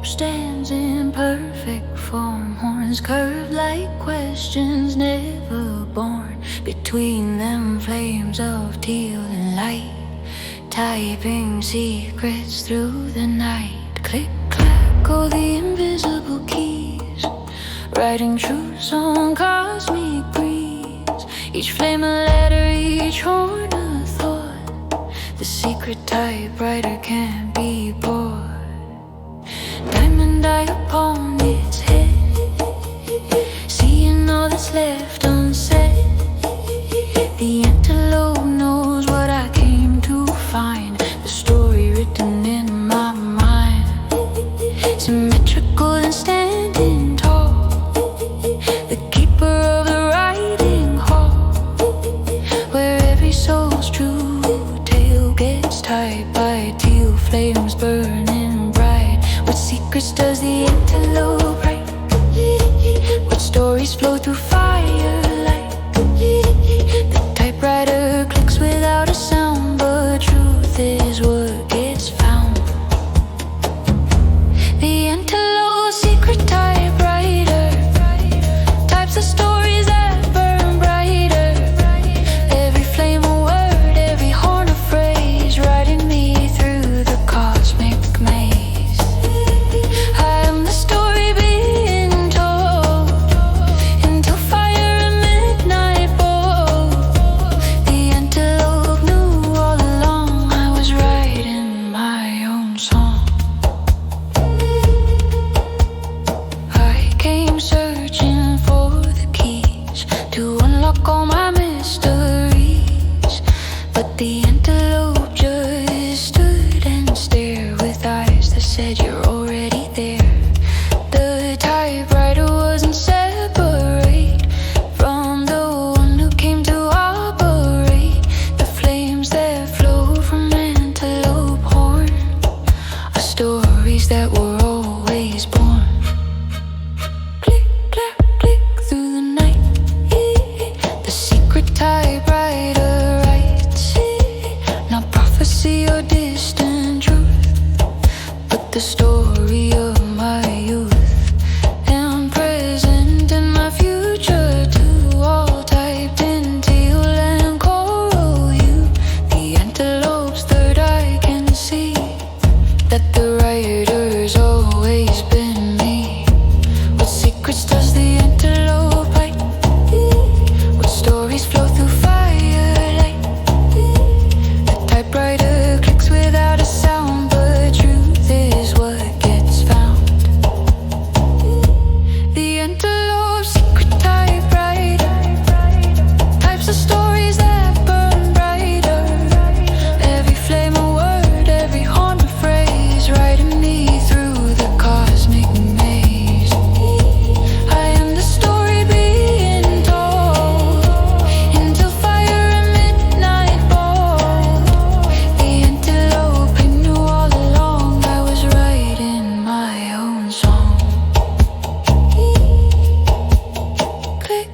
stands in perfect form, horns curved like questions never born. Between them flames of teal and light, typing secrets through the night. Click, clack, all the invisible keys, writing truths on cosmic breeze. Each flame a letter, each horn a thought. The secret typewriter can't be bought. Diamond eye upon its head, seeing all that's left unsaid. The antelope knows what I came to find, the story written in my mind. Symmetrical and standing tall, the keeper of the writing hall, where every soul's true tale gets typed by teal flames burning bright. What secrets does the antelope write? What stories flow through firelight? The typewriter clicks without a sound, but truth is what gets found. The antelope secret typewriter types the stories that burn brighter. Every flame a word, every horn a phrase, writing me through the cosmic maze. I am the story being told until fire and midnight bold. The antelope knew all along I was writing my own song. I came searching for the keys to unlock all my mysteries, but the antelope just stood and stared with eyes that said you're already there. The typewriter wasn't separate from the one who came to operate. The flames that flow from antelope horn are stories that were always born. Click, clack, click through the night, the secret typewriter writes, not prophecy or distant truth, but the story of my youth and present and my future too, all typed in teal and coral hue. The antelope's third eye can see that the writer's always been me. What secrets does the antelope write? What stories flow through firelight? The typewriter clicks without a sound, but truth is what gets found. The antelope's secret typewriter types the stories that burn brighter. Every flame a word, every horn a phrase, writing me through the cosmic maze. I am the story being told until fire and midnight bold. The antelope, I knew all along I was writing my own song. Click,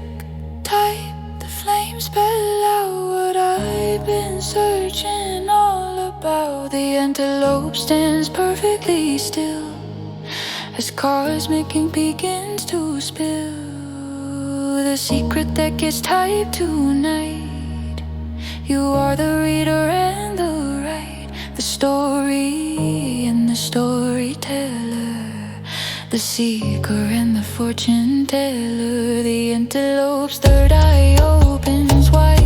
type, the flames spell out what I've been searching all about. The antelope stands perfectly still as cosmic ink begins to spill. The secret that gets typed tonight. You are the reader and the write, the story and the storyteller, the seeker and the fortune teller. The antelope's third eye opens wide.